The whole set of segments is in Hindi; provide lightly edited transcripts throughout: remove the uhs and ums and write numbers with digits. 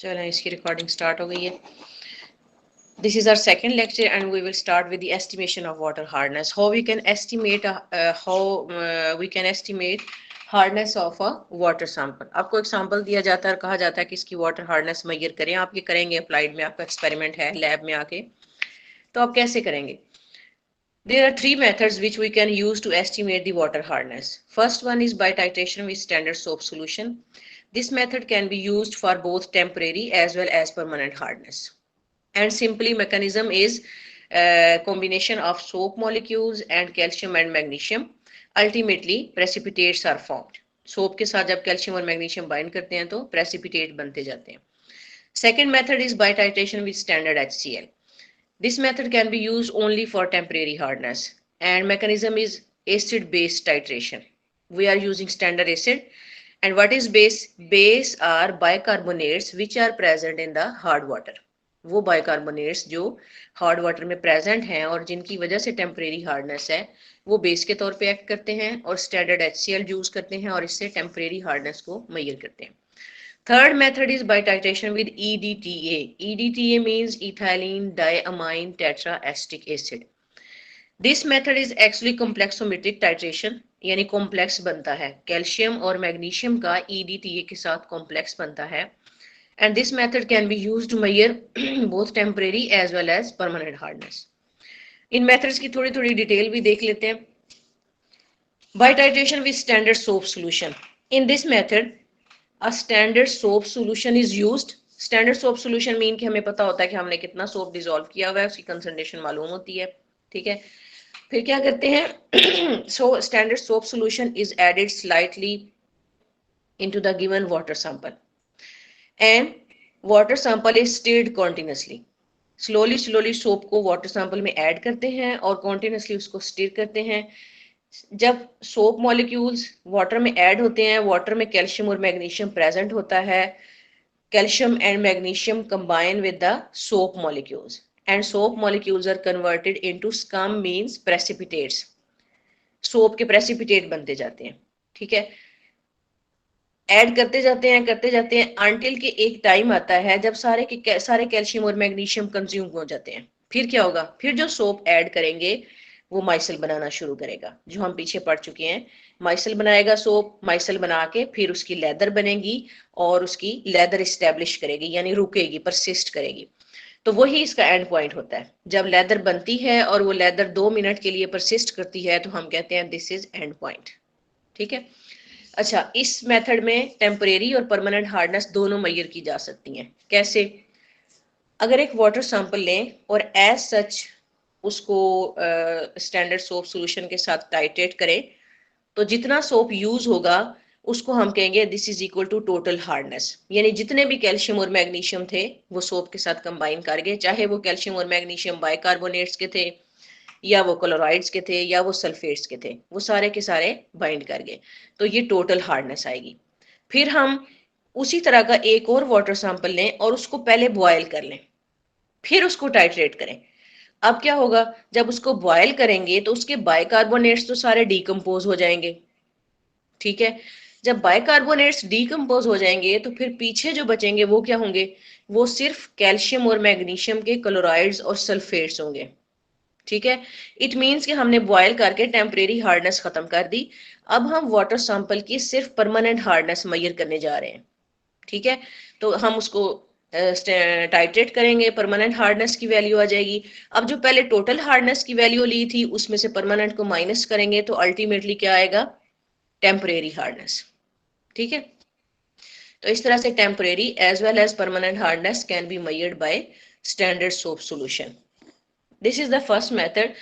चलें, इसकी रिकॉर्डिंग स्टार्ट हो गई है। This is our second lecture and we will start with the estimation of water hardness. How we can estimate we can estimate hardness of a water sample. आपको एक सैंपल दिया जाता है और कहा जाता है कि इसकी वाटर हार्डनेस मेजर करें। आप ये करेंगे अप्लाइड में, आपका एक्सपेरिमेंट है लैब में आके, तो आप कैसे करेंगे? There are three methods which we can use to estimate the water hardness. First one is by titration with standard soap solution. This method can be used for both temporary as well as permanent hardness. And simply mechanism is combination of soap molecules and calcium and magnesium. Ultimately precipitates are formed. Soap के साथ जब कैल्शियम और मैग्नीशियम बाइंड करते हैं तो प्रेसिपिटेट बनते जाते हैं. Second method is by titration with standard HCl. This method can be used only for temporary hardness and mechanism is acid base titration. We are using standard acid. And what is base? Base are bicarbonates which are present in the hard water. वो बाइकार्बोनेट्स जो हार्ड वाटर में प्रेजेंट हैं और जिनकी वजह से टेम्परेरी हार्डनेस है, वो बेस के तौर पे एक्ट करते हैं और स्टैंडर्ड HCl यूज करते हैं और इससे टेम्परेरी हार्डनेस को मेजर करते हैं. Third method is by titration with EDTA. EDTA means ethylene diamine tetraestic acid. This method is actually complexometric titration, यानी कॉम्प्लेक्स बनता है. कैल्शियम और मैग्नीशियम का EDTA के साथ कॉम्प्लेक्स बनता है. And this method can be used to measure both temporary as well as permanent hardness. In methods की थोड़ी थोड़ी डिटेल भी देख लेते हैं. By titration with standard soap solution. In this method, a standard soap solution is used. Standard soap solution mean कि हमें पता होता है कि हमने कितना सोप डिसॉल्व किया हुआ है, उसकी कंसंट्रेशन मालूम होती है. ठीक है, फिर क्या करते हैं? So standard soap solution is added slightly into the given water sample. And water sample is stirred continuously. Slowly soap को वाटर सैंपल में ऐड करते हैं और कॉन्टिन्यूसली उसको स्टिर करते हैं. जब सोप मॉलिक्यूल्स वाटर में ऐड होते हैं, वाटर में कैल्शियम और मैग्नीशियम प्रेजेंट होता है. Calcium and magnesium combine with the soap molecules and soap molecules are converted into scum means precipitates. Soap के प्रेसिपिटेट बनते जाते हैं. ठीक है, ऐड करते जाते हैं अंटिल के एक टाइम आता है जब सारे के सारे कैल्शियम और मैग्नीशियम कंज्यूम हो जाते हैं. फिर क्या होगा? फिर जो सोप ऐड करेंगे वो माइसल बनाना शुरू करेगा, जो हम पीछे पढ़ चुके हैं. माइसल बनाएगा सोप, माइसल बना के फिर उसकी लेदर बनेगी और उसकी लेदर स्टैब्लिश करेगी, यानी रुकेगी, परसिस्ट करेगी. तो वही इसका एंड पॉइंट होता है. जब लेदर बनती है और वो लेदर 2 मिनट के लिए परसिस्ट करती है तो हम कहते हैं दिस इज एंड पॉइंट. ठीक है. अच्छा, इस मेथड में टेम्परेरी और परमानेंट हार्डनेस दोनों मेजर की जा सकती हैं. कैसे? अगर एक वाटर सैंपल लें और एज सच उसको स्टैंडर्ड सोप सॉल्यूशन के साथ टाइट्रेट करें, तो जितना सोप यूज होगा उसको हम कहेंगे this is equal to total hardness. यानी जितने भी कैल्शियम और मैग्नीशियम थे वो सोप के साथ कंबाइन कर गए, चाहे वो कैल्शियम और मैग्नीशियम बाइकार्बोनेट्स के थे या वो क्लोराइड्स के थे या वो सल्फेट्स के थे, वो सारे के सारे बाइंड कर गए. तो ये टोटल हार्डनेस आएगी. फिर हम उसी तरह का एक और वाटर सैंपल लें और उसको पहले बॉयल कर लें, फिर उसको टाइट्रेट करें. अब क्या होगा? जब उसको बॉयल करेंगे तो उसके बाइकार्बोनेट्स तो सारे डीकम्पोज हो जाएंगे. ठीक है, जब बाइकार्बोनेट्स डीकम्पोज हो जाएंगे तो फिर पीछे जो बचेंगे वो क्या होंगे? वो सिर्फ कैल्शियम और मैग्नीशियम के क्लोराइड्स और सल्फेट्स होंगे. ठीक है, इट मीन्स कि हमने बॉयल करके टेम्परेरी हार्डनेस खत्म कर दी. अब हम वाटर सैंपल की सिर्फ परमानेंट हार्डनेस मेजर करने जा रहे हैं. ठीक है, तो हम उसको टाइट्रेट करेंगे, परमानेंट हार्डनेस की वैल्यू आ जाएगी. अब जो पहले टोटल हार्डनेस की वैल्यू ली थी उसमें से परमानेंट को माइनस करेंगे तो अल्टीमेटली क्या आएगा? Temporary hardness. ठीक है, तो इस तरह से temporary as well as permanent hardness can be measured by standard soap solution. This is the first method,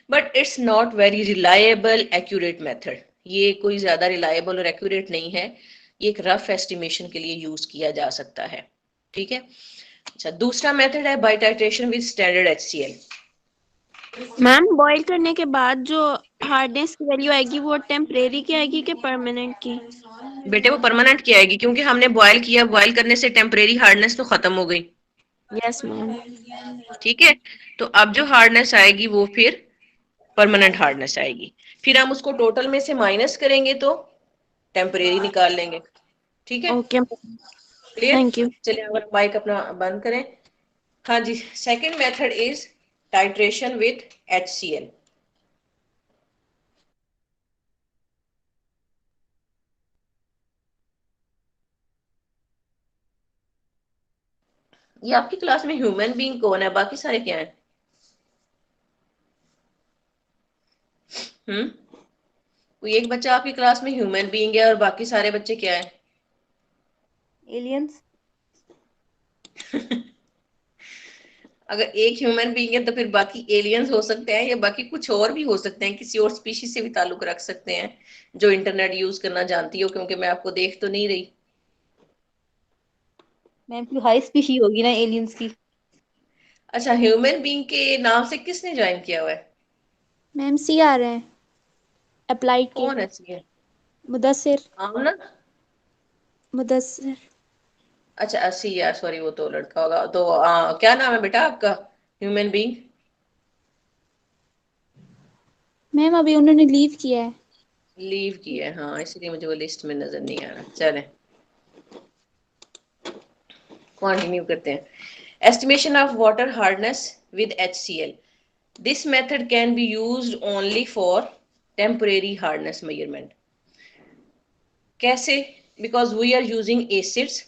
but it's not very reliable, accurate method. ये कोई ज्यादा रिलायबल और एक्यूरेट नहीं है. ये एक रफ एस्टिमेशन के लिए यूज किया जा सकता है. ठीक है. अच्छा, दूसरा मेथड है by titration with standard HCl. Ma'am, boil करने के बाद जो हार्डनेस की वैल्यू आएगी वो टेम्परेरी की आएगी कि परमानेंट की? बेटे वो परमानेंट की आएगी क्योंकि हमने बॉयल किया, बॉयल करने से टेम्परेरी हार्डनेस तो खत्म हो गई. Yes ma'am. ठीक है, तो अब जो हार्डनेस आएगी वो फिर परमानेंट हार्डनेस आएगी. फिर हम उसको टोटल में से माइनस करेंगे तो टेम्परेरी निकाल लेंगे. ठीक है. ओके. क्लियर? Thank you. चलिए अगर माइक अपना बंद करें। हाँ जी, second method is titration with HCl। ये आपकी क्लास में ह्यूमन बीइंग कौन है, बाकी सारे क्या हैं? कोई एक बच्चा आपकी क्लास में ह्यूमन बीइंग है और बाकी सारे बच्चे क्या हैं? एलियंस। अगर एक ह्यूमन बीइंग है तो फिर बाकी एलियंस हो सकते हैं, या बाकी कुछ और भी हो सकते हैं, किसी और स्पीशीज से भी ताल्लुक रख सकते हैं जो इंटरनेट यूज करना जानती हो, क्योंकि मैं आपको देख तो नहीं रही। मैम कोई हाई स्पीशी होगी ना एलियंस की। अच्छा, ह्यूमन बीइंग के नाम से किसने ज्वाइन किया हुआ है? मैम सी आ रहे हैं अप्लाइड के। कौन है? मुदस्सिर। आमना? मुदस्सिर। अच्छा, 80 यार, सॉरी, वो तो लड़का होगा। तो क्या नाम है बेटा आपका ह्यूमन बीइंग? मैम अभी उन्होंने लीव किया है। लीव की है, हाँ, इसलिए मुझे वो लिस्ट में नजर नहीं आ रहा। चलें, कंटिन्यू करते हैं। Estimation of water hardness with HCl। This method can be used only for temporary hardness measurement. कैसे? Because we are using acids,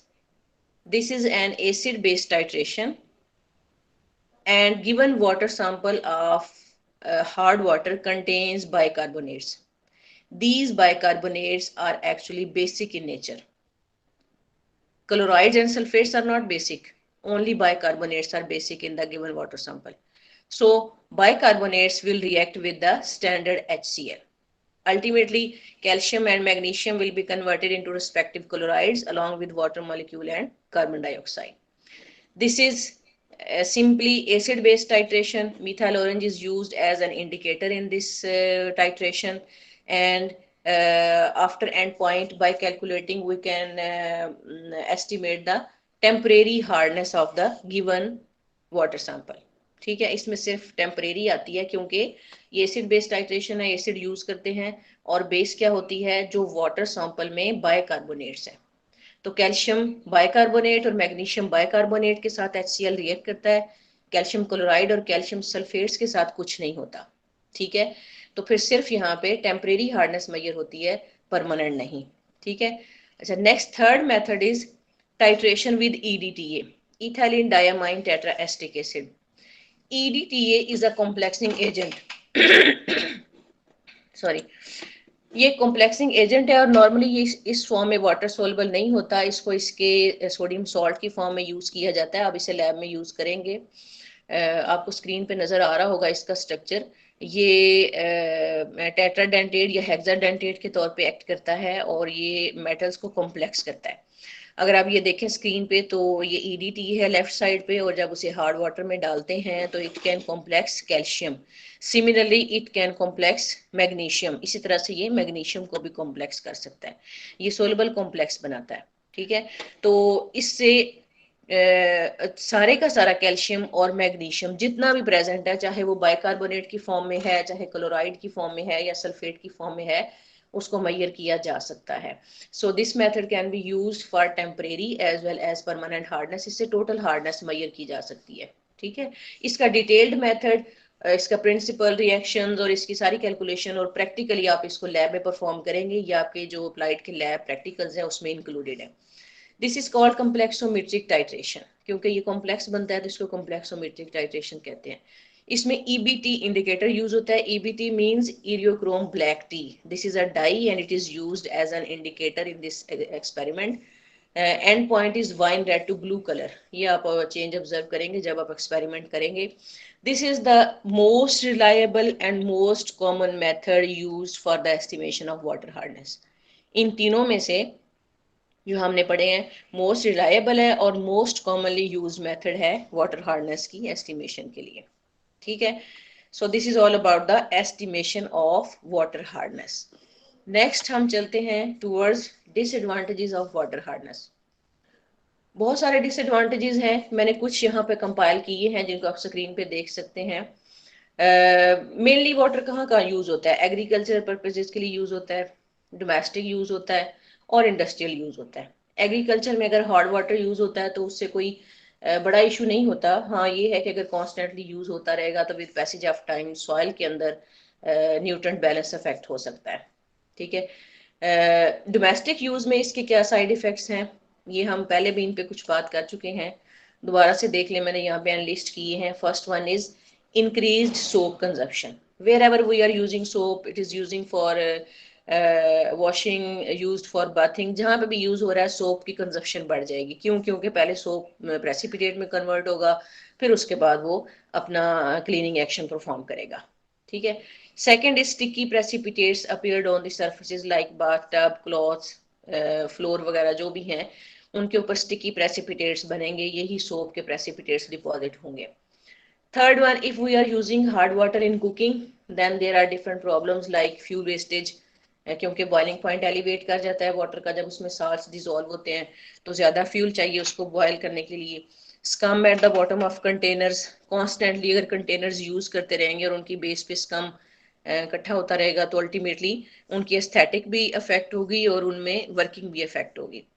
this is an acid based titration, and given water sample of hard water contains bicarbonates. These bicarbonates are actually basic in nature. Chlorides and sulfates are not basic. Only bicarbonates are basic in the given water sample. So bicarbonates will react with the standard HCl. Ultimately, calcium and magnesium will be converted into respective chlorides along with water molecule and carbon dioxide. This is simply acid-based titration. Methyl orange is used as an indicator in this titration, and after endpoint, by calculating, we can estimate the temporary hardness of the given water sample. ठीक है, इसमें सिर्फ टेम्परेरी आती है क्योंकि ये एसिड बेस्ड टाइट्रेशन है, एसिड यूज करते हैं, और बेस क्या होती है? जो वाटर सैंपल में बाइकार्बोनेट्स है। तो कैल्शियम बाइकार्बोनेट और मैग्नीशियम बाइकार्बोनेट के साथ HCl रिएक्ट करता है, कैल्शियम क्लोराइड और कैल्शियम सल्फेट्स के साथ कुछ नहीं होता। ठीक है, तो फिर सिर्फ यहाँ पे टेम्परेरी हार्डनेस मेजर होती है, परमानेंट नहीं। ठीक है। अच्छा, next third method is titration with EDTA, ethylene diamine tetra acetic acid. EDTA is a complexing agent. Sorry, ये कॉम्प्लेक्सिंग एजेंट है और नॉर्मली ये इस फॉर्म में वाटर सोल्युबल नहीं होता। इसको इसके सोडियम सॉल्ट की फॉर्म में यूज किया जाता है। अब इसे लैब में यूज करेंगे। आपको स्क्रीन पे नजर आ रहा होगा इसका स्ट्रक्चर। ये टेट्राडेंटेट या हेक्साडेंटेट के तौर पे एक्ट करता है और ये मेटल्स को कॉम्प्लेक्स करता है। अगर आप ये देखें स्क्रीन पे तो ये EDT है लेफ्ट साइड पे, और जब उसे हार्ड वाटर में डालते हैं तो it can complex calcium. Similarly it can complex magnesium. इसी तरह से ये मैग्नीशियम को भी कॉम्प्लेक्स कर सकता है। ये सोलबल कॉम्प्लेक्स बनाता है। ठीक है, तो इससे सारे का सारा कैल्शियम और मैग्नीशियम जितना भी प्रेजेंट है, चाहे वो बाइकार्बोनेट की फॉर्म में है, चाहे क्लोराइड की फॉर्म में है या सल्फेट की फॉर्म में है, उसको मैयर किया जा सकता है। So this method can be used for temporary as well as permanent hardness. इससे टोटल हार्डनेस मैयर की जा सकती है। ठीक है, इसका डिटेल्ड मेथड, इसका प्रिंसिपल, रिएक्शंस और इसकी सारी कैलकुलेशन और प्रैक्टिकली आप इसको लैब में परफॉर्म करेंगे, या आपके जो अप्लाइड के लैब प्रैक्टिकल्स हैं उसमें इंक्लूडेड है। This is called complexometric titration. क्योंकि ये कॉम्प्लेक्स बनता है तो इसको कॉम्प्लेक्सोमेट्रिक टाइट्रेशन कहते हैं। इसमें EBT इंडिकेटर यूज होता है। EBT means eriochrome black T. This is a dye and it is used as an indicator in this experiment. End point is wine red to blue colour. ये आप चेंज ऑब्जर्व करेंगे जब आप एक्सपेरिमेंट करेंगे। This is the most reliable and most common method used for the estimation of water hardness. इन तीनों में से जो हमने पढ़े हैं, मोस्ट रिलायबल है और मोस्ट कॉमनली यूज मेथड है वाटर हार्डनेस की एस्टिमेशन के लिए। ठीक है, so this is all about the estimation of water hardness. Next हम चलते हैं towards disadvantages of water hardness. बहुत सारे डिसएडवांटेजेस हैं, मैंने कुछ यहाँ पे कंपाइल किए हैं जिनको आप स्क्रीन पे देख सकते हैं। मेनली वाटर कहाँ कहाँ यूज होता है? एग्रीकल्चर पर्पजेज के लिए यूज होता है, डोमेस्टिक यूज होता है और इंडस्ट्रियल यूज होता है। एग्रीकल्चर में अगर हार्ड वाटर यूज होता है तो उससे कोई बड़ा इशू नहीं होता। हाँ ये है कि अगर कॉन्स्टेंटली यूज होता रहेगा तो with passage of time soil के अंदर न्यूट्रिएंट बैलेंस अफेक्ट हो सकता है। ठीक है। डोमेस्टिक यूज में इसके क्या साइड इफेक्ट्स हैं, ये हम पहले भी इन पे कुछ बात कर चुके हैं, दोबारा से देख लें, मैंने यहाँ पे अनलिस्ट किए हैं। First one is increased soap consumption. Wherever we are using soap, it is using for washing, used for bathing, जहाँ पे भी यूज हो रहा है सोप की कंजप्शन बढ़ जाएगी। क्यों? क्योंकि पहले सोप प्रेसिपिटेट में कन्वर्ट होगा, फिर उसके बाद वो अपना क्लीनिंग एक्शन परफॉर्म करेगा। ठीक है। Second is sticky precipitates appeared on the surfaces like bath tub, clothes, floor वगैरह जो भी हैं उनके ऊपर स्टिकी प्रेसिपिटेट्स बनेंगे, यही सोप के प्रेसिपिटेट्स डिपॉजिट होंगे। Third one, if we are using hard water in cooking, then there are different problems like fuel wastage, क्योंकि बॉइलिंग पॉइंट एलिवेट कर जाता है वाटर का जब उसमें साल्ट्स डिसॉल्व होते हैं तो ज्यादा फ्यूल चाहिए उसको बॉयल करने के लिए। Scum at the bottom of containers, constantly अगर कंटेनर्स यूज करते रहेंगे और उनकी बेस पे स्कम इकट्ठा होता रहेगा तो अल्टीमेटली उनकी एस्थेटिक भी अफेक्ट होगी और उनमें वर्किंग भी अफेक्ट होगी।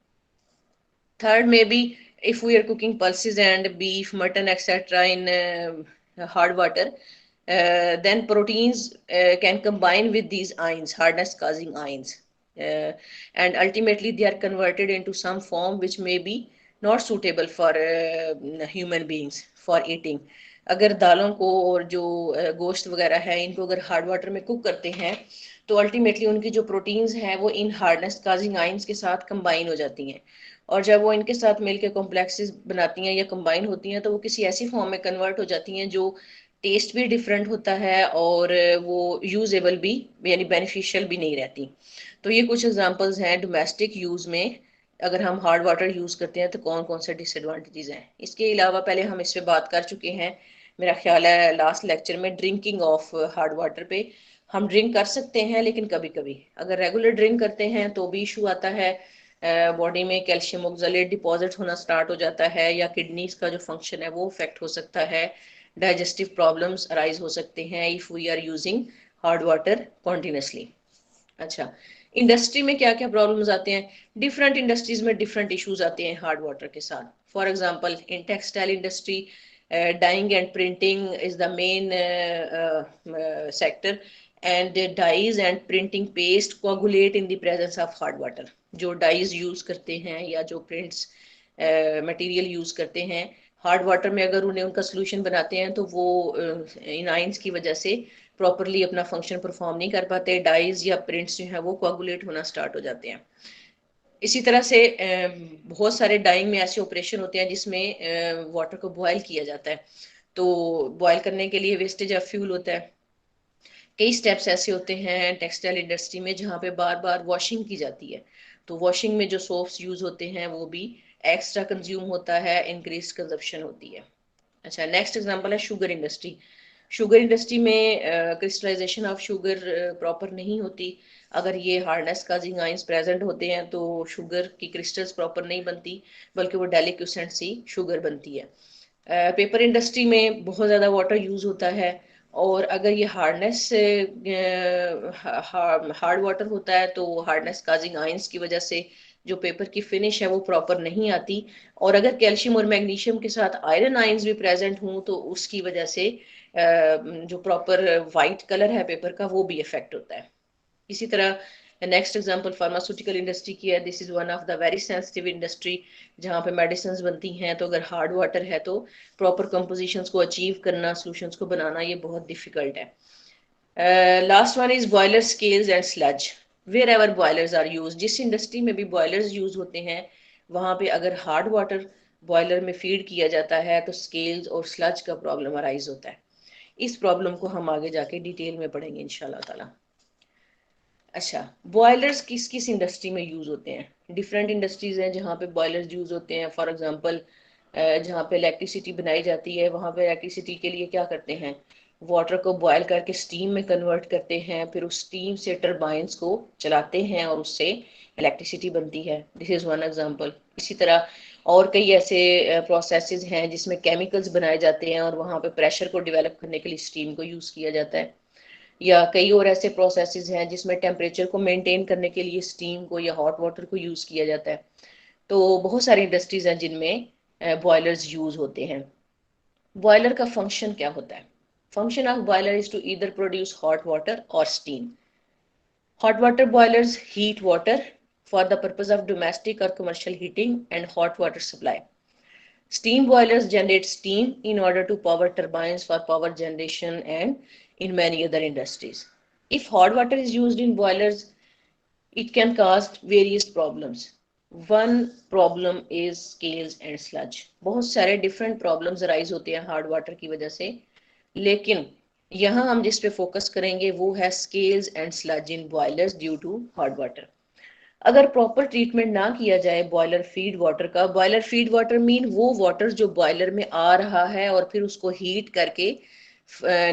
Third, maybe if we are cooking pulses and beef, mutton, etc. in hard water, then proteins can combine with these ions, hardness causing ions. And ultimately they are converted into some form which may be not suitable for human beings for eating. अगर दालों को और जो गोश्त वगैरह है इनको अगर हार्ड वाटर में कुक करते हैं तो अल्टीमेटली उनकी जो प्रोटीन्स हैं वो इन हार्डनेस काजिंग आइंस के साथ कंबाइन हो जाती हैं, और जब वो इनके साथ मिलकर कॉम्प्लेक्सेस बनाती हैं या कंबाइन होती हैं तो वो किसी ऐसी फॉर्म में कन्वर्ट हो जाती हैं जो टेस्ट भी डिफरेंट होता है और वो यूजेबल भी यानी बेनिफिशियल भी नहीं रहती। तो ये कुछ एग्जांपल्स हैं डोमेस्टिक यूज में अगर हम हार्ड वाटर यूज करते हैं तो कौन कौन से डिसएडवांटेजेस हैं। इसके अलावा पहले हम इस पे बात कर चुके हैं, मेरा ख्याल है लास्ट लेक्चर में, ड्रिंकिंग ऑफ हार्ड वाटर पे। हम ड्रिंक कर सकते हैं लेकिन कभी कभी अगर रेगुलर ड्रिंक करते हैं तो भी इशू आता है, बॉडी में कैल्शियम ऑक्सलेट डिपॉजिट होना स्टार्ट हो जाता है या किडनीज का जो फंक्शन है वो इफेक्ट हो सकता है, डाइजेस्टिव प्रॉब्लम्स अराइज हो सकते हैं if we are using hard water continuously. अच्छा, इंडस्ट्री में क्या क्या प्रॉब्लम्स आते हैं? डिफरेंट इंडस्ट्रीज में डिफरेंट इश्यूज आते हैं हार्ड वाटर के साथ। For example in textile industry, dyeing and printing is the main sector, and dyes and printing paste coagulate in the presence of hard water. जो डाइज यूज करते हैं या जो प्रिंट्स मटेरियल यूज करते हैं हार्ड वाटर में अगर उन्हें उनका सोल्यूशन बनाते हैं तो वो इन आइंस की वजह से प्रॉपरली अपना फंक्शन परफॉर्म नहीं कर पाते, डाइज या प्रिंट्स जो है वो कोगुलेट होना स्टार्ट हो जाते हैं। इसी तरह से बहुत सारे डाइंग में ऐसे ऑपरेशन होते हैं जिसमें वाटर को बॉयल किया जाता है, तो बॉयल करने के लिए वेस्टेज ऑफ फ्यूल होता है। कई स्टेप्स ऐसे होते हैं टेक्सटाइल इंडस्ट्री में जहाँ पे बार बार वॉशिंग की जाती है, तो वॉशिंग में जो सोप्स यूज होते हैं वो भी एक्स्ट्रा कंज्यूम होता है, इंक्रीज कंजप्शन होती है। अच्छा, नेक्स्ट एग्जांपल है शुगर इंडस्ट्री। शुगर इंडस्ट्री में क्रिस्टलाइजेशन ऑफ शुगर प्रॉपर नहीं होती। अगर ये हार्डनेस काजिंग आइंस प्रेजेंट होते हैं तो शुगर की क्रिस्टल्स प्रॉपर नहीं बनती बल्कि वो डेलिक्यूसेंट सी शुगर बनती है। पेपर इंडस्ट्री में बहुत ज़्यादा वाटर यूज होता है और अगर ये हार्डनेस हार्ड वाटर होता है तो हार्डनेस काजिंग आइंस की वजह से जो पेपर की फिनिश है वो प्रॉपर नहीं आती, और अगर कैल्शियम और मैग्नीशियम के साथ आयरन आइंस भी प्रेजेंट हों तो उसकी वजह से जो प्रॉपर वाइट कलर है पेपर का वो भी इफेक्ट होता है। इसी तरह नेक्स्ट एग्जांपल फार्मास्यूटिकल इंडस्ट्री की है। This is one of the very sensitive industry जहाँ पे मेडिसिन बनती हैं, तो अगर हार्ड वाटर है तो प्रॉपर कंपोजिशंस को अचीव करना, सॉल्यूशंस को बनाना ये बहुत डिफिकल्ट है। Last one is boiler scales and sludge. Wherever boilers are use, जिस इंडस्ट्री में भी बॉयलर्स यूज होते हैं वहां पे अगर हार्ड वाटर बॉयलर में फीड किया जाता है तो स्केल्स और स्लज का प्रॉब्लम अराइज होता है। इस प्रॉब्लम को हम आगे जाके डिटेल में पढ़ेंगे इंशाल्लाह ताला। अच्छा, बॉयलर्स किस किस इंडस्ट्री में यूज होते हैं? डिफरेंट इंडस्ट्रीज हैं जहाँ पे बॉयलर्स यूज होते हैं। फॉर एग्जांपल जहाँ पे इलेक्ट्रिसिटी बनाई जाती है वहाँ पे इलेक्ट्रिसिटी के लिए क्या करते हैं, वाटर को बॉयल करके स्टीम में कन्वर्ट करते हैं, फिर उस स्टीम से टरबाइंस को चलाते हैं और उससे इलेक्ट्रिसिटी बनती है। This is one example. इसी तरह और कई ऐसे प्रोसेसेस हैं जिसमें केमिकल्स बनाए जाते हैं और वहाँ पे प्रेशर को डेवलप करने के लिए स्टीम को यूज किया जाता है, या कई और ऐसे प्रोसेसेस हैं जिसमें टेम्परेचर को मेंटेन करने के लिए स्टीम को या हॉट वाटर को यूज किया जाता है। तो बहुत सारी इंडस्ट्रीज हैं जिनमें बॉयलर्स यूज होते हैं। बॉयलर का फंक्शन क्या होता है? Function of boiler is to either produce hot water और steam. Hot water boilers heat water for the purpose of domestic or commercial heating and hot water supply. Steam boilers generate steam in order to power turbines for power generation and in many other industries. If hot water is used in boilers, it can cause various problems. One problem is scales and sludge. बहुत सारे different problems arise होते हैं hard water की वजह से, लेकिन यहाँ हम जिस पे फोकस करेंगे वो है scales and sludge in boilers due to hot water. अगर प्रॉपर ट्रीटमेंट ना किया जाए बॉयलर फीड वाटर का, बॉयलर फीड वाटर मीन वो वाटर जो बॉयलर में आ रहा है और फिर उसको हीट करके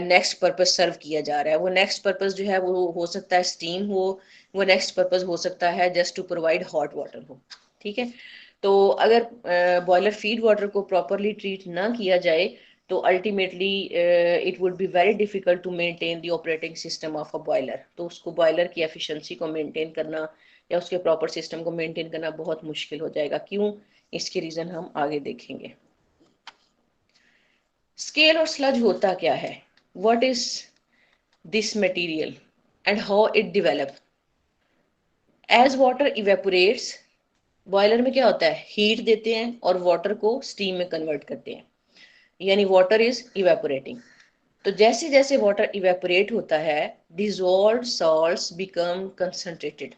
नेक्स्ट पर्पस सर्व किया जा रहा है। वो नेक्स्ट पर्पस जो है वो हो सकता है स्टीम हो, वो नेक्स्ट पर्पस हो सकता है just to provide hot water हो। ठीक है, तो अगर बॉयलर फीड वाटर को प्रॉपरली ट्रीट ना किया जाए तो ultimately it would be very difficult to maintain the operating system of a boiler. तो उसको बॉयलर की एफिशिएंसी को मेंटेन करना या उसके प्रॉपर सिस्टम को मेंटेन करना बहुत मुश्किल हो जाएगा। क्यों? इसके रीजन हम आगे देखेंगे। स्केल और स्लज होता क्या है? What is this material and how it develop? As water evaporates, boiler में क्या होता है, हीट देते हैं और वाटर को स्टीम में कन्वर्ट करते हैं, यानी वाटर इज इवेपोरेटिंग। तो जैसे जैसे वाटर इवेपोरेट होता है डिजॉल्व्ड सॉल्ट्स बिकम कंसंट्रेटेड।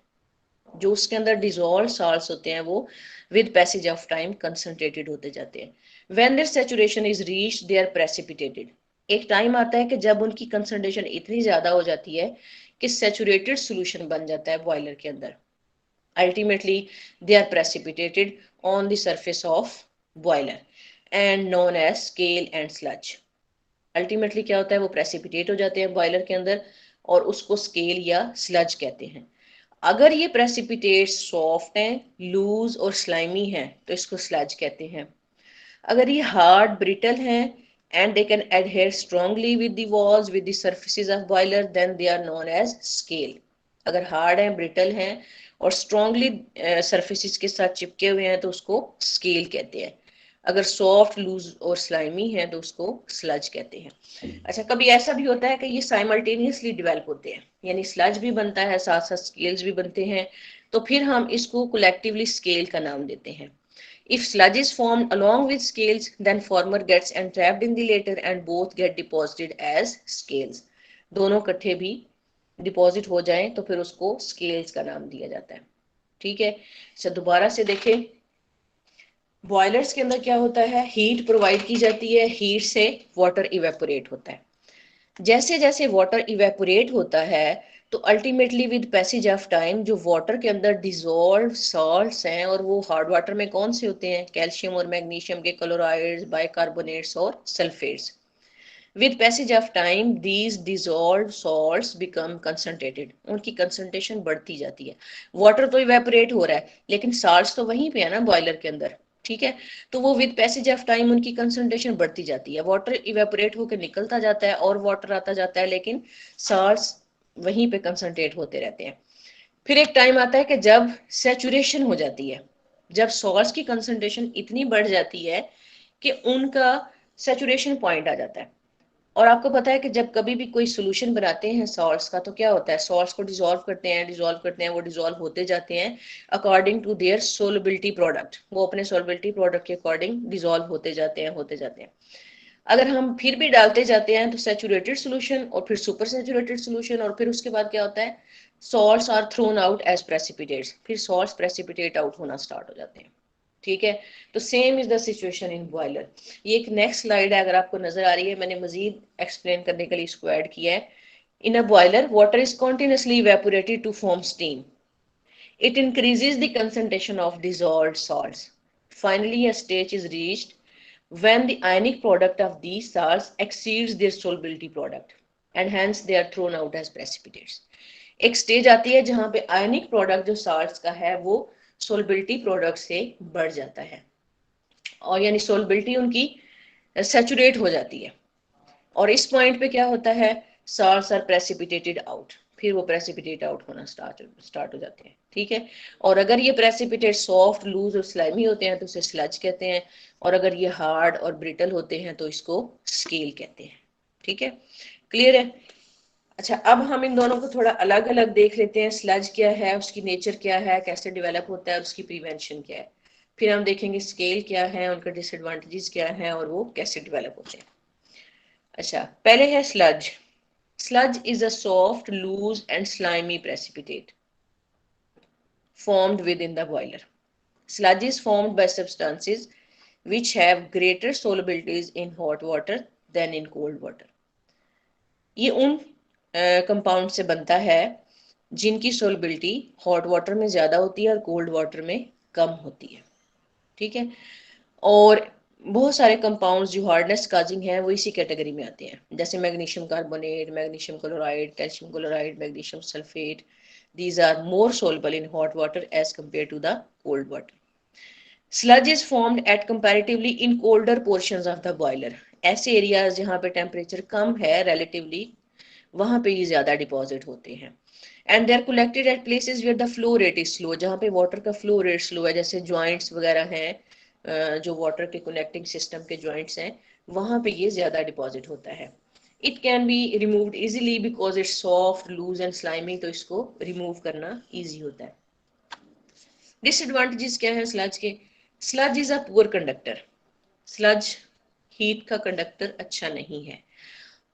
जो उसके अंदर डिजॉल्व सॉल्ट्स होते हैं वो with passage of time concentrated होते जाते हैं। When there saturation is reached they are precipitated. एक टाइम आता है कि जब उनकी कंसंट्रेशन इतनी ज्यादा हो जाती है कि सैचुरेटेड सॉल्यूशन बन जाता है बॉयलर के अंदर। Ultimately they are precipitated on the surface of boiler and known as scale and sludge. Ultimately क्या होता है, वो प्रेसिपिटेट हो जाते हैं बॉयलर के अंदर और उसको स्केल या स्लज कहते हैं। अगर ये प्रेसिपिटेट सॉफ्ट हैं, लूज और स्लाइमी हैं तो इसको स्लज कहते हैं। अगर ये हार्ड ब्रिटल हैं and they can adhere strongly with the walls with the surfaces of boiler then they are known as scale. अगर हार्ड हैं, ब्रिटल हैं और स्ट्रांगली सर्फेसिस के साथ चिपके हुए हैं तो उसको स्केल कहते हैं। अगर सॉफ्ट, लूज और स्लाइमी है तो उसको स्लज कहते हैं। अच्छा, कभी ऐसा भी होता है कि ये साइमल्टेनियसली डेवलप होते हैं, यानी स्लज भी बनता है साथ साथ स्केल्स भी बनते हैं, तो फिर हम इसको कलेक्टिवली स्केल का नाम देते हैं। If sludge is formed along with scales, then former gets entrapped in the latter and both get deposited as scales. दोनों इकट्ठे भी डिपॉजिट हो जाएं तो फिर उसको स्केल्स का नाम दिया जाता है। ठीक है, अच्छा दोबारा से देखें, बॉयलर्स के अंदर क्या होता है, हीट प्रोवाइड की जाती है, हीट से वाटर इवेपोरेट होता है। जैसे जैसे वाटर इवेपोरेट होता है तो ultimately with passage of time जो वाटर के अंदर डिजॉल्व सॉल्ट्स हैं, और वो हार्ड वाटर में कौन से होते हैं, कैल्शियम और मैग्नीशियम के क्लोराइड्स, बाइकार्बोनेट्स और sulphates. With passage of time these dissolve salts become concentrated. उनकी कंसंट्रेशन बढ़ती जाती है। वाटर तो इवेपोरेट हो रहा है लेकिन सॉल्ट्स तो वहीं पे है ना बॉयलर के अंदर। ठीक है, तो वो विद पैसेज ऑफ टाइम उनकी कंसंट्रेशन बढ़ती जाती है। वाटर इवेपोरेट होकर निकलता जाता है और वाटर आता जाता है, लेकिन सॉल्ट्स वहीं पे कंसंट्रेट होते रहते हैं। फिर एक टाइम आता है कि जब सैचुरेशन हो जाती है, जब सॉल्ट्स की कंसंट्रेशन इतनी बढ़ जाती है कि उनका सैचुरेशन पॉइंट आ जाता है। और आपको पता है कि जब कभी भी कोई सोल्यूशन बनाते हैं सॉल्ट्स का तो क्या होता है, सॉल्ट्स को डिसॉल्व करते हैं, डिसॉल्व करते हैं, वो डिसॉल्व होते जाते हैं according to their solubility product. वो अपने सोलबिलिटी प्रोडक्ट के अकॉर्डिंग डिसॉल्व होते जाते हैं, होते जाते हैं। अगर हम फिर भी डालते जाते हैं तो सैचुरेटेड सोल्यूशन और फिर सुपर सैचुरेटेड सोल्यूशन, और फिर उसके बाद क्या होता है, salts are thrown out as precipitates. फिर सॉल्ट्स प्रेसिपिटेट आउट होना स्टार्ट हो जाते हैं। ठीक है, तो same is the situation in boiler. ये एक नेक्स्ट स्लाइड है, अगर आपको नजर आ रही है, मैंने मजीद एक्सप्लेन करने के लिए इसको ऐड किया है। In a boiler water is continuously evaporated to form steam. It increases the concentration of dissolved salts. Finally, a stage is reached when the ionic product of these salts exceeds their solubility product and hence they are thrown out as precipitates. एक स्टेज आती है जहां पे आयनिक प्रोडक्ट जो साल्ट्स का है वो सोलबिलिटी प्रोडक्ट से बढ़ जाता है, और यानी सोलबिलिटी उनकी सैचुरेट हो जाती है। और इस पॉइंट पे क्या होता है, साल्ट्स आर प्रेसिपिटेटेड आउट। फिर वो प्रेसिपिटेट आउट होना स्टार्ट हो जाते हैं, ठीक है। और अगर ये प्रेसिपिटेट सॉफ्ट, लूज और स्लाइमी होते हैं तो उसे स्लज कहते हैं, और अगर ये हार्ड और ब्रिटल होते हैं तो इसको स्केल कहते हैं, ठीक है। क्लियर है? अच्छा, अब हम इन दोनों को थोड़ा अलग अलग देख लेते हैं। स्लज क्या है, उसकी नेचर क्या है, कैसे डेवलप होता है, उसकी प्रिवेंशन क्या है। फिर हम देखेंगे स्केल क्या है, उनके डिसएडवांटेजेस क्या हैं और वो कैसे डेवलप होते हैं। अच्छा, पहले है sludge. Sludge is a soft, loose, and slimy precipitate formed within the boiler. Sludge is formed by substances which have greater solubilities in hot water than in cold water. ये उन कंपाउंड से बनता है जिनकी सोलबिलिटी हॉट वाटर में ज्यादा होती है और कोल्ड वाटर में कम होती है, ठीक है। और बहुत सारे कंपाउंड्स जो हार्डनेस काजिंग है वो इसी कैटेगरी में आते हैं, जैसे magnesium carbonate, magnesium chloride, calcium chloride, magnesium sulphate. These are more soluble in hot water as compared to the cold water. Sludge is formed at comparatively in colder portions of the boiler. ऐसे एरियाज जहाँ पे टेम्परेचर कम है relatively, वहां पे ये ज्यादा डिपॉजिट होते हैं। And they are collected at places where the flow rate is slow, जहाँ पे वाटर का फ्लो रेट स्लो है, जैसे ज्वाइंट्स वगैरह हैं, जो वाटर के कनेक्टिंग सिस्टम के ज्वाइंट्स हैं, वहां पे ये ज्यादा डिपॉजिट होता है। It can be removed easily because it's soft, loose and slimy, तो इसको रिमूव करना इजी होता है। डिसएडवांटेजेस क्या है स्लज के? Sludge is a poor conductor. Sludge heat का कंडक्टर अच्छा नहीं है।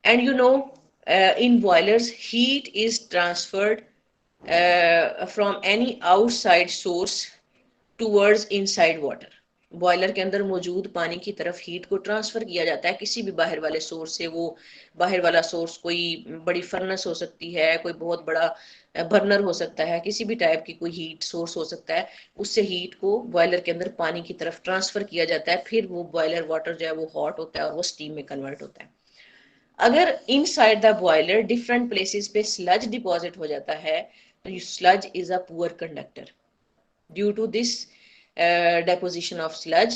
And you know, in boilers, heat is transferred from any outside source towards inside water. Boiler के अंदर मौजूद पानी की तरफ हीट को ट्रांसफर किया जाता है किसी भी बाहर वाले सोर्स से। वो बाहर वाला सोर्स कोई बड़ी फर्नेस हो सकती है, कोई बहुत बड़ा बर्नर हो सकता है, किसी भी टाइप की कोई हीट सोर्स हो सकता है। उससे हीट को बॉयलर के अंदर पानी की तरफ ट्रांसफर किया जाता है, फिर वो बॉयलर वाटर जो है वो हॉट होता है और वो स्टीम में कन्वर्ट होता है। अगर inside the boiler different places पे स्लज डिपॉजिट हो जाता है तो sludge is a poor conductor. Due to this deposition of sludge,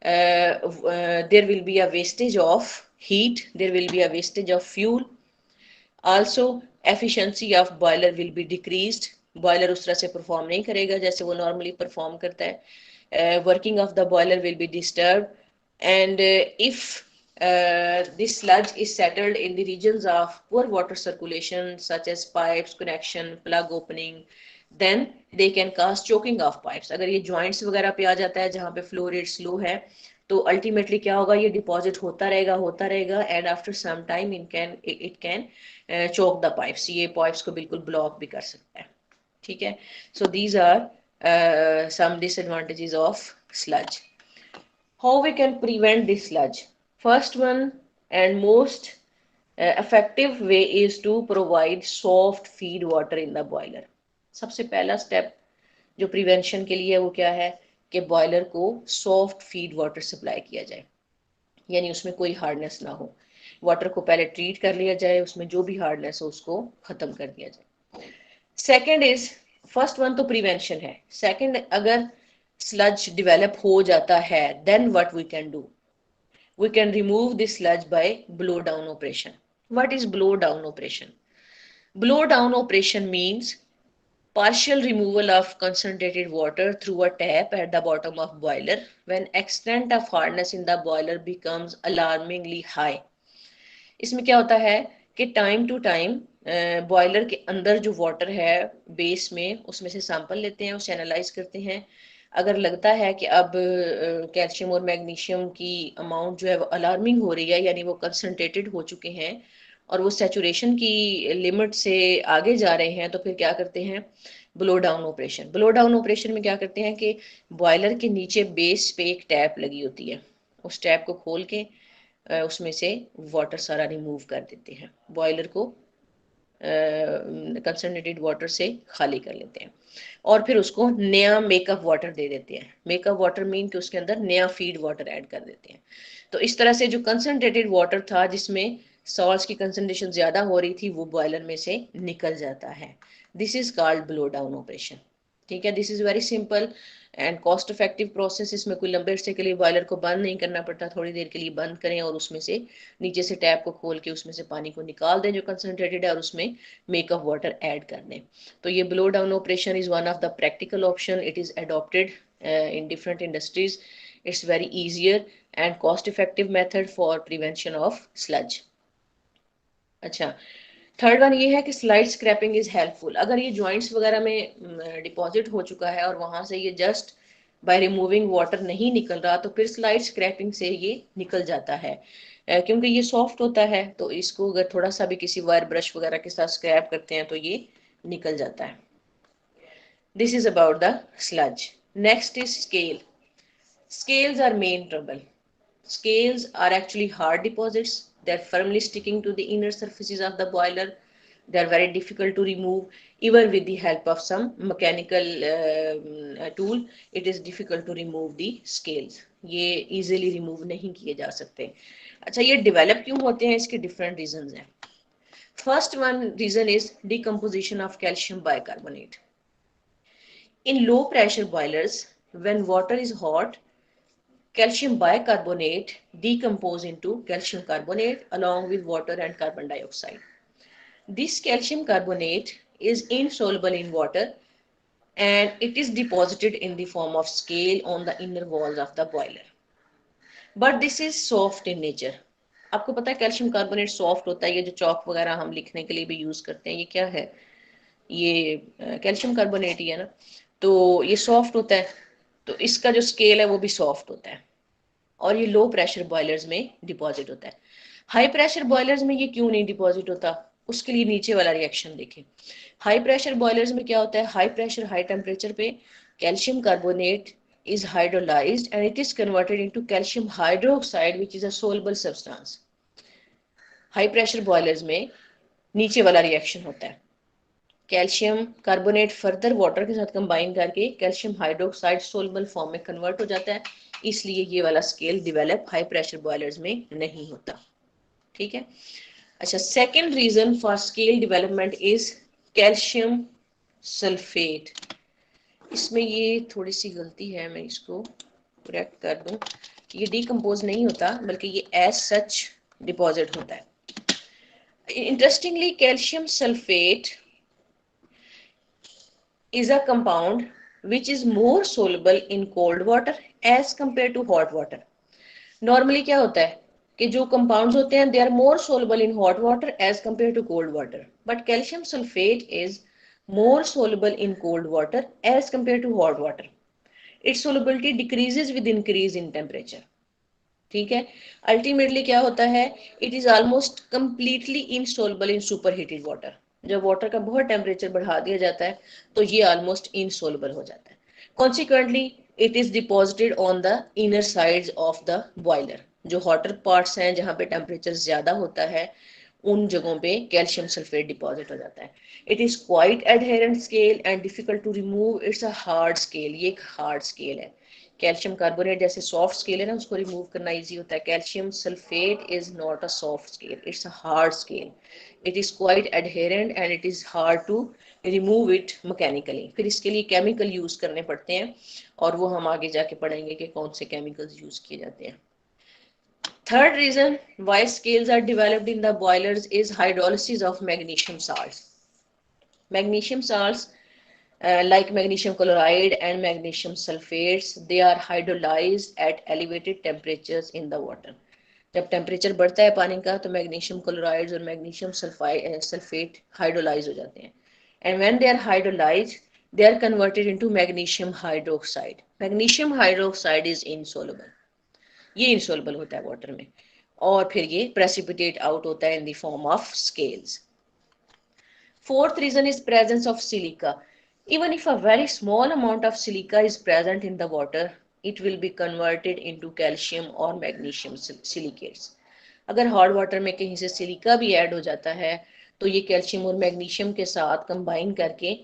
there will be a wastage of heat, there will be a wastage of fuel, also efficiency of boiler will be decreased. Boiler उस तरह से परफॉर्म नहीं करेगा जैसे वो नॉर्मली परफॉर्म करता है। Working of the boiler will be disturb, and if this sludge is settled in the regions of poor water circulation such as pipes connection, plug opening, then they can cause choking of pipes. अगर ये joints वगैरह पे आ जाता है जहाँ पे flow rate slow है तो अल्टीमेटली क्या होगा, ये डिपॉजिट होता रहेगा and after some time it can choke the pipes, ये पाइप्स को बिल्कुल ब्लॉक भी कर सकता है, ठीक है। So these are some disadvantages of sludge. How we can prevent this sludge? First one and most effective way is to provide soft feed water in the boiler. सबसे पहला स्टेप जो प्रिवेंशन के लिए है वो क्या है कि बॉयलर को सॉफ्ट फीड वाटर सप्लाई किया जाए, यानी उसमें कोई हार्डनेस ना हो। वाटर को पहले ट्रीट कर लिया जाए, उसमें जो भी हार्डनेस हो उसको खत्म कर दिया जाए। सेकंड इज, फर्स्ट वन तो प्रिवेंशन है, सेकंड अगर स्लज डेवलप हो जाता है then what we can do? We can remove this sludge by blow down operation. What is blow down operation? Blow down operation means partial removal of concentrated water through a tap at the bottom of boiler when extent of hardness in the boiler becomes alarmingly high. इसमें क्या होता है कि टाइम टू टाइम बॉयलर के अंदर जो वाटर है बेस में, उसमें से सैंपल लेते हैं, उसे एनालाइज करते हैं। अगर लगता है कि अब कैल्शियम और मैग्नीशियम की अमाउंट जो है वो अलार्मिंग हो रही है, यानी वो कंसंट्रेटेड हो चुके हैं और वो सैचुरेशन की लिमिट से आगे जा रहे हैं, तो फिर क्या करते हैं? Blow down operation. Blow down operation में क्या करते हैं कि बॉयलर के नीचे बेस पे एक टैप लगी होती है, उस टैप को खोल के उसमें से वाटर सारा रिमूव कर देते हैं, बॉयलर को कंसनट्रेटेड वाटर से खाली कर लेते हैं और फिर उसको नया मेकअप वाटर दे देते हैं। मेकअप वाटर मीन कि उसके अंदर नया फीड वाटर ऐड कर देते हैं। तो इस तरह से जो कंसनट्रेटेड वाटर था जिसमें सॉल्ट्स की कंसंट्रेशन ज्यादा हो रही थी वो बॉयलर में से निकल जाता है। This is called blow down operation. ठीक है, this is very simple and cost effective process. इसमें कोई लंबे अरसे के लिए बॉयलर को बंद नहीं करना पड़ता, थोड़ी देर के लिए बंद करें और उसमें से नीचे से टैप को खोल के उसमें से पानी को निकाल दें जो कंसनट्रेटेड है और उसमें मेकअप वाटर ऐड कर दें। तो ये blow down operation is one of the practical option, it is adopted in different industries, it's very easier and cost effective method for prevention of sludge. अच्छा, थर्ड वन ये है कि स्लाइड स्क्रैपिंग इज हेल्पफुल। अगर ये जॉइंट्स वगैरह में डिपॉजिट हो चुका है और वहां से ये जस्ट बाय रिमूविंग वाटर नहीं निकल रहा, तो फिर स्लाइड स्क्रैपिंग से ये निकल जाता है। क्योंकि ये सॉफ्ट होता है तो इसको अगर थोड़ा सा भी किसी वायर ब्रश वगैरह के साथ स्क्रैप करते हैं तो ये निकल जाता है। This is about the sludge. Next is scale. Scales are main trouble. Scales are actually hard deposits. They're firmly sticking to the inner surfaces of the boiler. They're very difficult to remove. Even with the help of some mechanical tool, it is difficult to remove the scales. ये easily remove नहीं किए जा सकते। अच्छा, ये develop क्यों होते हैं? इसके different reasons हैं। First one reason is decomposition of calcium bicarbonate. In low pressure boilers, when water is hot, calcium bicarbonate decompose into calcium carbonate along with water and carbon dioxide. This calcium carbonate is insoluble in water and it is deposited in the form of scale on the inner walls of the boiler. But this is soft in nature. आपको पता है कैल्शियम कार्बोनेट सॉफ्ट होता है। ये जो चॉक वगैरह हम लिखने के लिए भी यूज करते हैं, ये क्या है? ये कैल्शियम कार्बोनेट ही है ना। तो ये सॉफ्ट होता है, तो इसका जो स्केल है वो भी सॉफ्ट होता है और ये लो प्रेशर बॉयलर्स में डिपॉजिट होता है। हाई प्रेशर बॉयलर्स में ये क्यों नहीं डिपॉजिट होता? उसके लिए नीचे वाला रिएक्शन देखें। हाई प्रेशर बॉयलर्स में क्या होता है? हाई प्रेशर हाई टेम्परेचर पे calcium carbonate is hydrolyzed and it is converted into calcium hydroxide which is a soluble substance. High pressure boilers में नीचे वाला रिएक्शन होता है, कैल्शियम कार्बोनेट फर्दर वाटर के साथ कंबाइन करके कैल्शियम हाइड्रोक्साइड सोलबल फॉर्म में कन्वर्ट हो जाता है, इसलिए ये वाला scale develop high pressure boilers में नहीं होता। ठीक है। अच्छा, second reason for scale development is calcium sulphate. इसमें ये थोड़ी सी गलती है, मैं इसको करेक्ट कर दूं। ये डिकम्पोज नहीं होता बल्कि ये एज सच डिपॉजिट होता है। Interestingly calcium sulphate is a compound which is more soluble in cold water as compared to hot water. Normally क्या होता है कि जो compounds होते हैं they are more soluble in hot water as compared to cold water. But calcium sulfate is more soluble in cold water as compared to hot water. Its solubility decreases with increase in temperature. ठीक है। अल्टीमेटली क्या होता है? It is almost completely insoluble in superheated water. जब वाटर का बहुत टेम्परेचर बढ़ा दिया जाता है तो ये ऑलमोस्ट इनसोल्युबल हो जाता है। Consequently it is deposited on the inner sides of the boiler. जो हॉटर पार्ट्स हैं जहाँ पे टेम्परेचर ज्यादा होता है उन जगहों पे कैल्शियम सल्फेट डिपॉजिट हो जाता है। It is quite adherent scale and difficult to remove. It's a hard scale. ये एक हार्ड स्केल है। कैल्शियम कार्बोनेट जैसे सॉफ्ट स्केल है ना, उसको रिमूव करना इजी होता है। Calcium sulphate is not a soft scale, it's a hard scale. It is quite adherent and it is hard to remove it mechanically. फिर इसके लिए केमिकल यूज करने पड़ते हैं और वो हम आगे जाके पढ़ेंगे कि कौन से केमिकल्स यूज किए जाते हैं। Third reason why scales are developed in the boilers is hydrolysis of magnesium salts. Magnesium salts like magnesium chloride and magnesium sulfates, they are hydrolyzed at elevated temperatures in the water. जब टेम्परेचर बढ़ता है पानी का तो मैग्नीशियम क्लोराइड्स और मैग्नीशियम सल्फेट हाइड्रोलाइज हो जाते हैं। And when they are hydrolyse they are converted into magnesium hydroxide. Magnesium hydroxide is insoluble. ये इनसोल्युबल होता है वाटर में और फिर ये प्रेसिपिटेट आउट होता है in the form of scales. Fourth reason is presence of silica. Even if a very small amount of silica is present in the water, it will be converted into calcium or magnesium silicates. अगर हॉट वाटर में कहीं से सिलिका भी ऐड हो जाता है तो ये कैल्शियम और मैग्नीशियम के साथ कंबाइन करके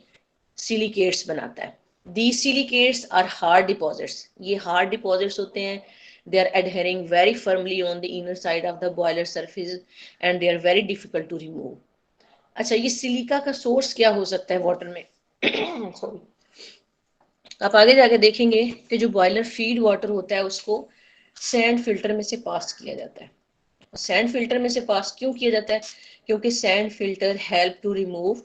सिलिकेट्स बनाता है। These silicates are hard deposits. ये hard deposits होते हैं। They are adhering very firmly on the inner side of the boiler surface and they are very difficult to remove. अच्छा, ये सिलिका का सोर्स क्या हो सकता है वाटर में? सॉरी, आप आगे जाके देखेंगे कि जो बॉयलर फीड वाटर होता है उसको सैंड फिल्टर में से पास किया जाता है। सैंड फिल्टर में से पास क्यों किया जाता है? क्योंकि sand filter help to remove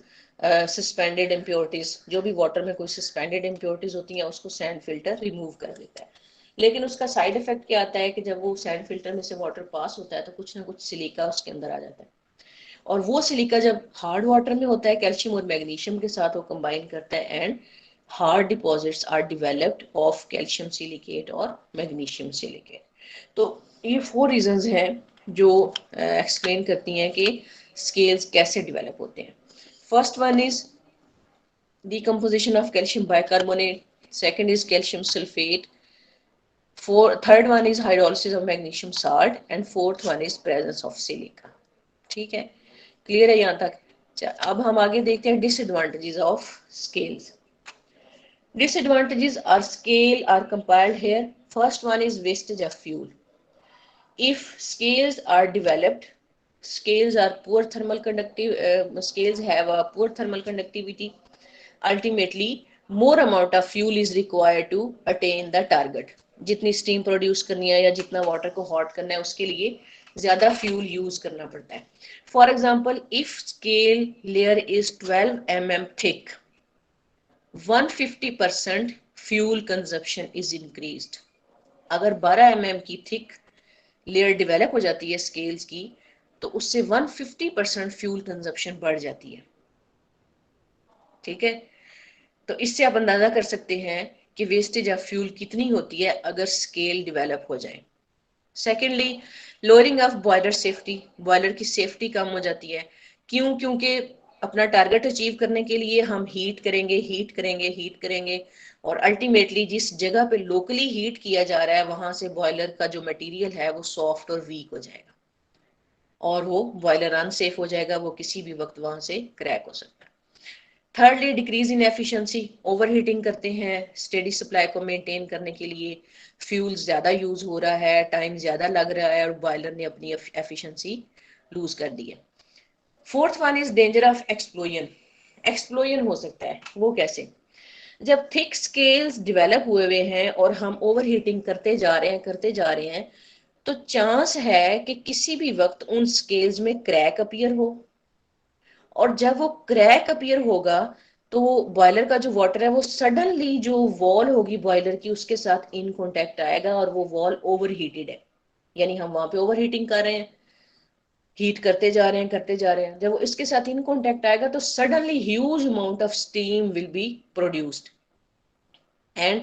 suspended impurities. जो भी वाटर में कोई सस्पेंडेड इम्प्योरिटीज होती हैं उसको सैंड फिल्टर रिमूव कर देता है। लेकिन उसका साइड इफेक्ट क्या आता है कि जब वो सैंड फिल्टर में से वाटर पास होता है तो कुछ ना कुछ सिलिका उसके अंदर आ जाता है, और वो सिलिका जब हार्ड वाटर में होता है कैल्शियम और मैग्नीशियम के साथ वो कंबाइन करता है and hard deposits are developed of calcium silicate और मैग्नीशियम सिलिकेट। तो ये 4 रीजंस हैं जो एक्सप्लेन करती हैं कि स्केल्स कैसे डेवलप होते हैं। First one is decomposition of calcium bicarbonate, second is calcium sulfate, third one is hydrolysis of magnesium salt and fourth one is presence of silica। ठीक है, क्लियर है यहाँ तक? अब हम आगे देखते हैं disadvantages of scales. Disadvantages are scale are compiled here. First one is wastage of fuel. If scales are developed, scales are poor thermal conductive, scales have a poor thermal conductivity. Ultimately, more amount of fuel is required to attain the target. जितनी स्टीम प्रोड्यूस करनी है या जितना वाटर को हॉट करना है उसके लिए ज्यादा फ्यूल यूज करना पड़ता है। For example, if scale layer is 12 mm thick, 150% fuel consumption is increased. अगर 12 mm की थिक लेयर डेवलप हो जाती है स्केल्स की तो उससे 150% फ्यूल कंजप्शन बढ़ जाती है। ठीक है, तो इससे आप अंदाजा कर सकते हैं कि वेस्टेज ऑफ फ्यूल कितनी होती है अगर स्केल डेवलप हो जाए। Secondly, lowering of boiler safety, boiler की सेफ्टी कम हो जाती है। क्यों? क्योंकि अपना टारगेट अचीव करने के लिए हम हीट करेंगे, हीट करेंगे, हीट करेंगे, और अल्टीमेटली जिस जगह पे लोकली हीट किया जा रहा है वहां से बॉयलर का जो मटेरियल है वो सॉफ्ट और वीक हो जाएगा और वो बॉयलर अनसेफ हो जाएगा, वो किसी भी वक्त वहां से क्रैक हो सकता है। Thirdly, decrease in efficiency, over heating करते हैं स्टेडी सप्लाई को मेंटेन करने के लिए, फ्यूल ज्यादा यूज हो रहा है, टाइम ज्यादा लग रहा है और बॉयलर ने अपनी एफिशिएंसी लूज कर दी है। Fourth one is danger of explosion. Explosion हो सकता है, वो कैसे? जब थिक स्केल्स डेवलप हुए हैं और हम ओवर हीटिंग करते जा रहे हैं, करते जा रहे हैं, तो चांस है कि किसी भी वक्त उन स्केल्स में क्रैक अपीयर हो, और जब वो क्रैक अपीयर होगा तो बॉयलर का जो वाटर है वो सडनली जो वॉल होगी बॉयलर की उसके साथ इन कांटेक्ट आएगा और वो वॉल ओवर हीटेड है, यानी हम वहां पे ओवर हीटिंग कर रहे हैं, हीट करते जा रहे हैं, करते जा रहे हैं। जब वो इसके साथ इन कांटेक्ट आएगा तो suddenly huge amount of steam will be produced and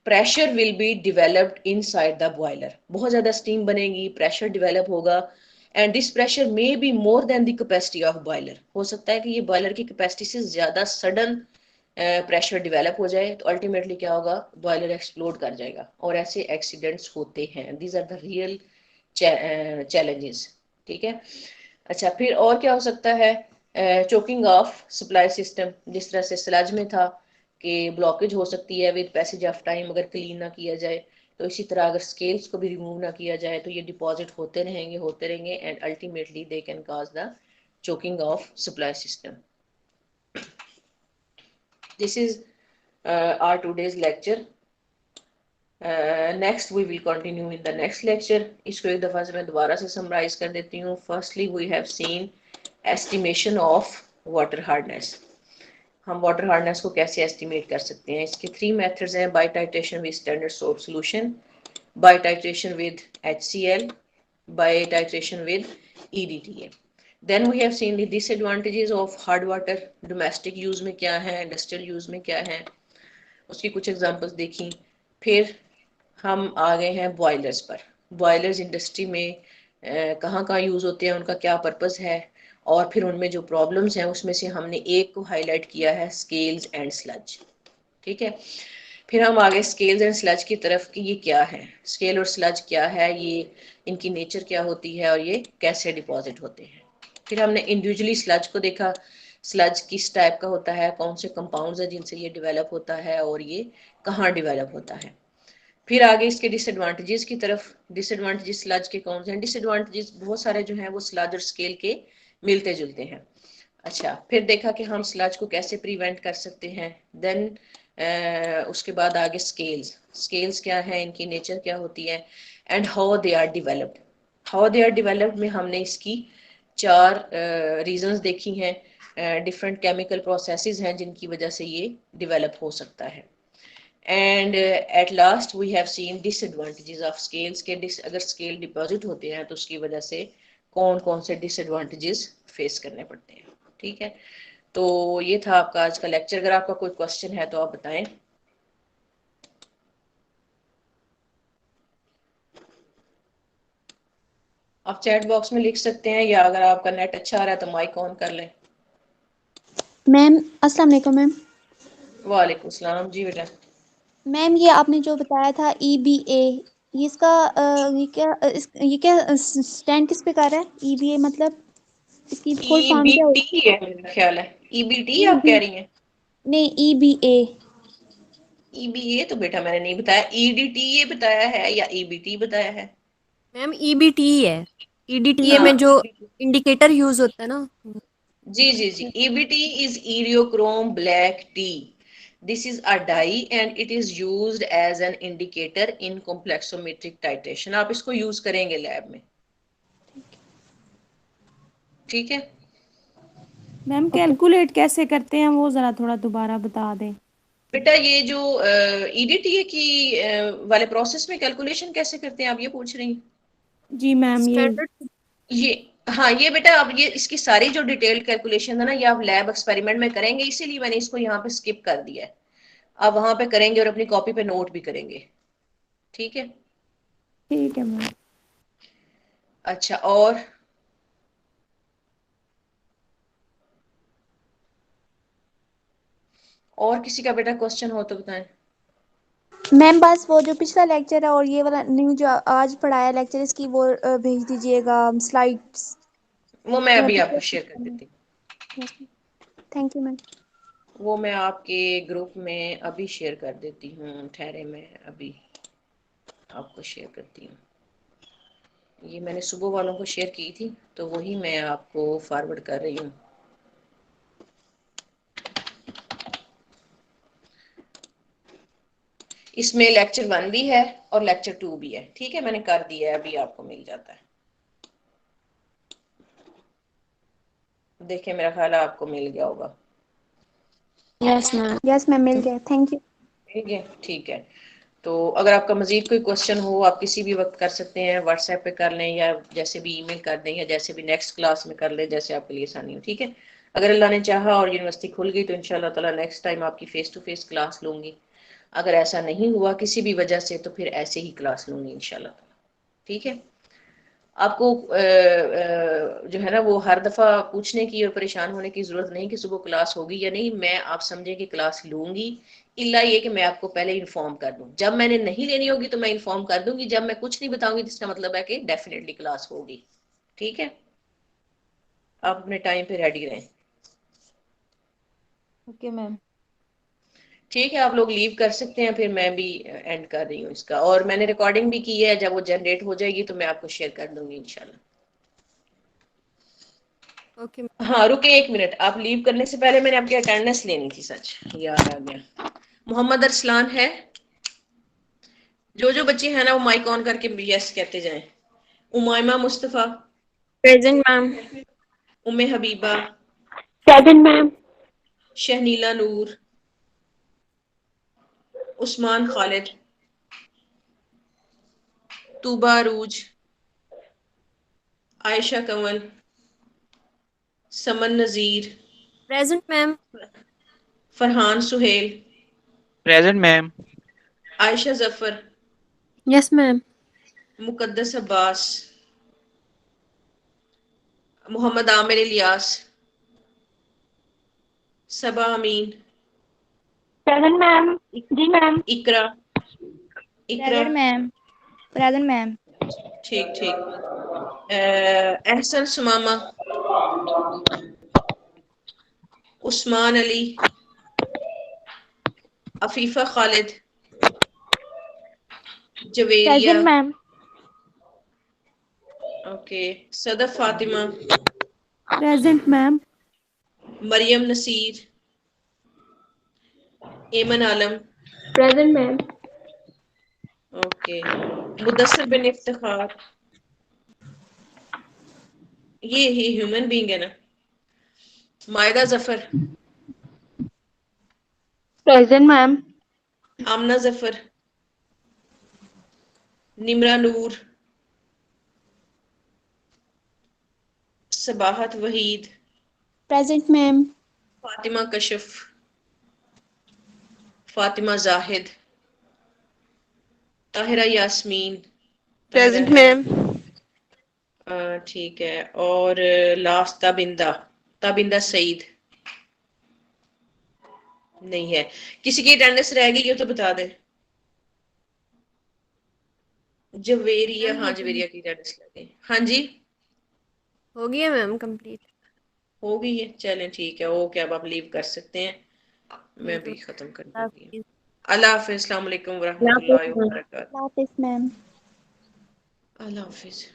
pressure will be developed inside the boiler. बहुत ज्यादा स्टीम बनेगी, प्रेशर डेवलप होगा and this pressure may be more than the capacity of boiler. हो सकता है कि ये बॉयलर की कैपेसिटी से ज्यादा सडन प्रेशर डेवलप हो जाए, तो अल्टीमेटली क्या होगा, बॉयलर एक्सप्लोड कर जाएगा, और ऐसे एक्सीडेंट्स होते हैं। These are the real challenges. ठीक है, अच्छा, फिर और क्या हो सकता है? चोकिंग ऑफ सप्लाई सिस्टम, जिस तरह से स्लज में था कि ब्लॉकेज हो सकती है विद पैसेज ऑफ टाइम अगर क्लीन ना किया जाए, तो इसी तरह अगर स्केल्स को भी रिमूव ना किया जाए तो ये डिपॉजिट होते रहेंगे and ultimately they can cause the choking of supply system. This is our today's lecture. Next we will continue in the next lecture. इसको एक दफा से मैं दोबारा से समराइज कर देती हूँ। Firstly we have seen estimation of water hardness. हम वाटर हार्डनेस को कैसे एस्टिमेट कर सकते हैं? इसके 3 मेथड्स हैं: by titration with standard soap solution, by titration with HCl, by titration with EDTA. Then we have seen the disadvantages of hard water. Domestic use में क्या है, इंडस्ट्रियल यूज में क्या है, उसकी कुछ एग्जांपल्स देखी। फिर हम आ गए हैं बॉयलर्स पर। बॉयलर्स इंडस्ट्री में कहाँ कहाँ यूज होते हैं, उनका क्या पर्पस है, और फिर उनमें जो प्रॉब्लम्स हैं उसमें से हमने एक को हाईलाइट किया है, स्केल्स एंड स्लज। ठीक है, फिर हम आगे स्केल्स एंड स्लज की तरफ कि ये क्या है, स्केल और स्लज क्या है, ये इनकी नेचर क्या होती है और ये कैसे डिपॉजिट होते हैं। फिर हमने इंडिविजुअली स्लज को देखा, स्लज किस टाइप का होता है, कौन से कंपाउंड्स है जिनसे ये डेवलप होता है और ये कहाँ डेवलप होता है। फिर आगे इसके डिसएडवांटेजेस की तरफ, डिसएडवांटेजेस स्लज के कौन से हैं? डिसएडवांटेजेस बहुत सारे जो हैं वो स्लज और स्केल के मिलते जुलते हैं। अच्छा, फिर देखा कि हम स्लज को कैसे प्रिवेंट कर सकते हैं। देन उसके बाद आगे स्केल्स, स्केल्स क्या है, इनकी नेचर क्या होती है, and how they are developed. How they are developed में हमने इसकी 4 रीजंस देखी हैं, डिफरेंट केमिकल प्रोसेसेस हैं जिनकी वजह से ये डेवलप हो सकता है। And at last we have seen disadvantages of scales के, अगर स्केल डिपॉजिट होते हैं तो उसकी वजह से कौन कौन से डिसएडवांटेजेस फेस करने पड़ते हैं। ठीक है, तो ये था आपका आज का लेक्चर। अगर आपका कोई क्वेश्चन है तो आप बताएं। आप चैट बॉक्स में लिख सकते हैं, या अगर आपका नेट अच्छा आ रहा है तो माइक ऑन कर लें। मैम अस्सलाम वालेकुम मैम। वालेकुम सलाम जी बेटा। मैम ये आपने जो बताया था EBA, ये इसका ये क्या स्टैंड किस पे कर रहा है? EBA मतलब इसकी फुल फॉर्म क्या होगी? ईबीटी है मेरा ख्याल है, ईबीटी आप EB कह रही हैं? नहीं, EBA। ईबीए तो बेटा मैंने नहीं बताया, ईडीटी ये बताया है या ईबीटी बताया है? मैम ईबीटी है, ईडीटीए हाँ, में जो इंडिकेटर यूज होता है ना। जी जी जी, EBT is eriochrome black T. This is a dye and it is used as an indicator in complexometric titration. आप इसको यूज करेंगे लैब में। ठीक है, मैम कैलकुलेट कैसे करते हैं वो जरा थोड़ा दोबारा बता दें। बेटा ये जो ईडीटीए की वाले प्रोसेस में कैलकुलेशन कैसे करते हैं, आप ये पूछ रही हैं? जी मैम ये स्टैंडर्ड। ये, हाँ ये बेटा, अब ये इसकी सारी जो डिटेल्ड कैलकुलेशन है ना, ये आप लैब एक्सपेरिमेंट में करेंगे, इसीलिए मैंने इसको यहाँ पे स्किप कर दिया है। आप वहां पे करेंगे और अपनी कॉपी पे नोट भी करेंगे। ठीक है, ठीक है मैम। अच्छा, और किसी का बेटा क्वेश्चन हो तो बताएं। मैम बस वो जो पिछला लेक्चर है और ये वाला न्यू जो आज पढ़ाया लेक्चर, इसकी वो भेज दीजिएगा स्लाइड्स। वो मैं अभी आपको शेयर कर पिछले। देती थैंक यू मैम। हूँ, वो मैं आपके ग्रुप में अभी शेयर कर देती हूँ, ठहरे मैं अभी आपको शेयर करती हूँ। ये मैंने सुबह वालों को शेयर की थी तो वही मैं आपको फॉरवर्ड कर रही हूँ। इसमें लेक्चर 1 भी है और लेक्चर 2 भी है। ठीक है, मैंने कर दिया है, अभी आपको मिल जाता है। देखिए मेरा ख्याल है आपको मिल गया होगा। यस मैम मिल गया, थैंक यू। ठीक है, ठीक है। तो अगर आपका मजीद कोई क्वेश्चन हो आप किसी भी वक्त कर सकते हैं, व्हाट्सएप पे कर लें या जैसे भी ईमेल कर दें या जैसे भी नेक्स्ट क्लास में कर लें, जैसे आपके लिए आसानी हो। ठीक है, अगर अल्लाह ने चाहा और यूनिवर्सिटी खुल गई तो इंशाल्लाह ताला नेक्स्ट टाइम आपकी फेस टू फेस क्लास लूंगी। अगर ऐसा नहीं हुआ किसी भी वजह से तो फिर ऐसे ही क्लास लूंगी इंशाल्लाह ताला। ठीक है, आपको जो है ना वो हर दफा पूछने की और परेशान होने की जरूरत नहीं कि सुबह क्लास होगी या नहीं। मैं, आप समझे कि क्लास लूंगी, इल्ला ये कि मैं आपको पहले इन्फॉर्म कर दूं। जब मैंने नहीं लेनी होगी तो मैं इन्फॉर्म कर दूंगी, जब मैं कुछ नहीं बताऊंगी तो इसका मतलब है कि डेफिनेटली क्लास होगी। ठीक है, आप अपने टाइम पे रेडी रहें। Okay ma'am. ठीक है, आप लोग लीव कर सकते हैं, फिर मैं भी एंड कर रही हूँ इसका। और मैंने रिकॉर्डिंग भी की है, जब वो जनरेट हो जाएगी तो मैं आपको शेयर कर दूंगी इंशाल्लाह। ओके। हाँ रुके 1 मिनट, आप लीव करने से पहले मैंने आपकी अटेंडेंस लेनी थी, सच याद आ गया। मोहम्मद अरसलान है? जो बच्चे हैं ना वो माइक ऑन करके यस कहते जाएं। Umaima Mustafa, present ma'am. Umme Habiba, present ma'am. Shahneela Noor, Usman Khalid, Tooba Arooj, Ayesha Kanwal, Saman Nazir, present ma'am. Farhan Suhail, present ma'am. Ayesha Zafar, yes ma'am. Muqaddas Abbas, Mohammad Aamir Ilyas, Saba Amin, present ma'am. जी ma'am. Iqra, Iqra, present ma'am. Present ma'am. ठीक ठीक, Ehsan Sumama, Usman Ali, Afifa Khalid, Javeria, present ma'am. Okay, Sadaf Fatima, present ma'am. Maryam Naseer, Aiman Alam, present ma'am. Okay. Mudassir bin Iftikhar, ये ही ह्यूमन बीइंग है ना। Maida Zafar, present ma'am. Amna Zafar, Nimra Noor, Sabahat Waheed, present ma'am. Fatima Kashaf, Fatima Zahid, Tahira Yasmeen, Tahira present है। मैम। ठीक है। और लास्ट ताबिंदा, ताबिंदा सईद नहीं है। किसी की अटेंडेंस रह गई हो तो बता दे। जवेरिया, मैम हाँ हो गई, जवेरिया की अटेंडेंस लग गई। हाँ जी, हो गई है मैम कंप्लीट। हो गई है। चलें ठीक है, ओके, अब आप लीव कर सकते हैं। मैं ठीक है, भी खत्म कर अल्लाह दूंगी। हाफिज़। अल्लाह हाफिज, अस्सलाम वालेकुम वरहमतुल्लाहि वबरकातुहू। हाफिज मैम। अल्लाह हाफिज।